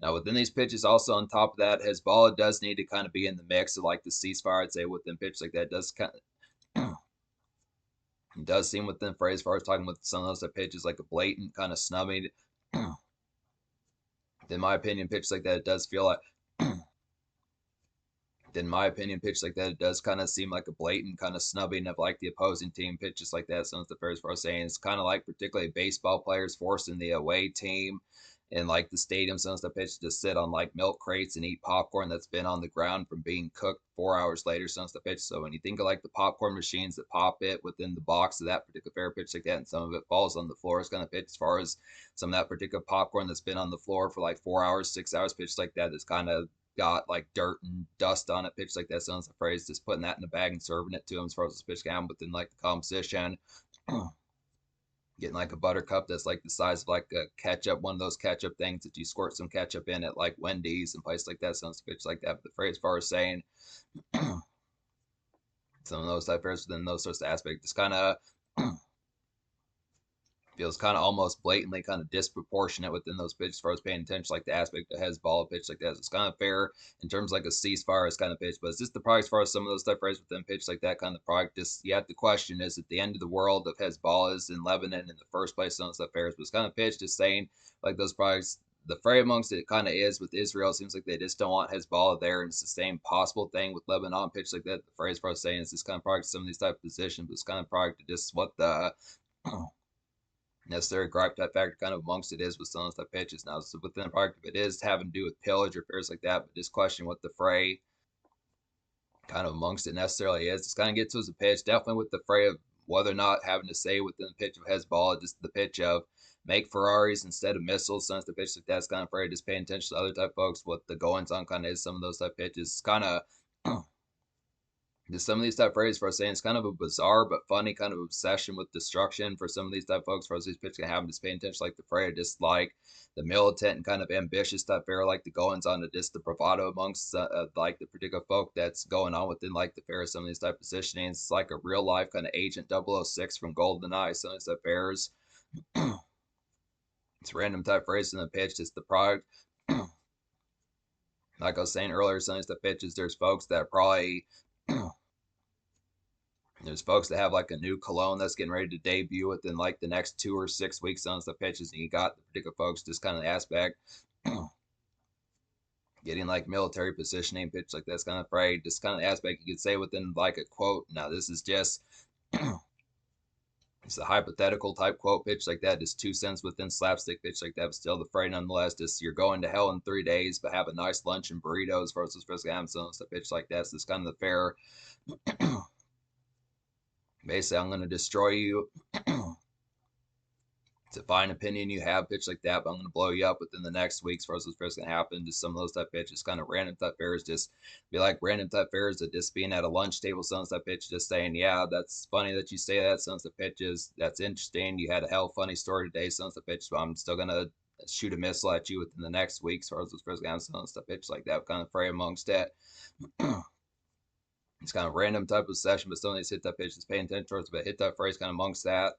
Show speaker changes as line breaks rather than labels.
Now, within these pitches, also on top of that, Hezbollah does need to kind of be in the mix of like the ceasefire. I'd say within pitches like that does kind of does seem within the phrase as far as talking with some of those pitches like a blatant kind of snubbing. In my opinion, pitches like that, it does feel like in my opinion, pitches like that, it does kind of seem like a blatant kind of snubbing of like the opposing team. Pitches like that, some of the first for saying it's kind of like particularly baseball players forcing the away team in like the stadium, some of the pitches to sit on like milk crates and eat popcorn that's been on the ground from being cooked 4 hours later. Some of the pitch. So when you think of like the popcorn machines that pop it within the box of that particular fair pitch like that, and some of it falls on the floor, it's kind of pitch as far as some of that particular popcorn that's been on the floor for like 4 hours, 6 hours, pitch like that is kind of got like dirt and dust on it, pitch like that sounds the phrase, just putting that in a bag and serving it to him as far as the pitch cam within like the composition. Getting like a buttercup that's like the size of like a ketchup, one of those ketchup things that you squirt some ketchup in at like Wendy's and places like that, sounds pitch like that. But the phrase as far as saying some of those type of within those sorts of aspects, just kind of feels kind of almost blatantly kind of disproportionate within those pitches as far as paying attention, like the aspect that has ball pitch like that. It's kind of fair in terms of like a ceasefire is kind of pitch, but it's just the product as far as some of those type rates within pitch like that kind of product. Just you have to question is at the end of the world of Hezbollah is in Lebanon in the first place on those stuff fairs, but it's kind of pitch just saying like those products. The fray amongst it kind of is with Israel. It seems like they just don't want Hezbollah there, and it's the same possible thing with Lebanon pitch like that. The phrase for us saying is this kind of product, some of these type of positions, but it's kind of product to just what the necessary gripe type factor kind of amongst it is with some of the pitches. Now, so within the product, if it is having to do with pillage or affairs like that, but just question what the fray kind of amongst it necessarily is. It's kind of gets to as a pitch, definitely with the fray of whether or not having to say within the pitch of Hezbollah, just the pitch of make Ferraris instead of missiles. Some of the pitch like that's kind of afraid just paying attention to other type folks. What the goings on kind of is some of those type pitches. It's kind of just some of these type phrases for us saying it's kind of a bizarre but funny kind of obsession with destruction for some of these type folks for us these pitches can have just paying attention like the phrase just like the militant and kind of ambitious type fair like the goings on to just the bravado amongst like the particular folk that's going on within like the fair some of these type positionings. It's like a real life kind of agent 006 from GoldenEye. Some of these type fairs it's random type phrase in the pitch just the product like I was saying earlier some of these type pitches there's folks that probably there's folks that have like a new cologne that's getting ready to debut within like the next 2 or 6 weeks on the pitches, and you got the particular folks just kind of the aspect getting like military positioning pitch like that's kind of afraid, just kind of the aspect you could say within like a quote. Now this is just it's a hypothetical type quote pitch like that, just 2 cents within slapstick pitch like that, but still the fray nonetheless. Just you're going to hell in 3 days, but have a nice lunch and burritos versus Frisco Amazon stuff pitch like that. So it's kind of the fair. Basically, I'm going to destroy you. It's a fine opinion you have, pitch like that, but I'm going to blow you up within the next weeks for us what's going to happen. Just some of those type pitches, kind of random type fairs, just be like random type fairs that just being at a lunch table, some type pitch, just saying, yeah, that's funny that you say that. Some type pitches, that's interesting. You had a hell funny story today. Some type pitches, but I'm still going to shoot a missile at you within the next week as far as what's going to happen. Some type pitch like that, kind of fray amongst it. It's kind of random type of session, but some of these hit that pitches paying attention towards, but hit that phrase kind of amongst that.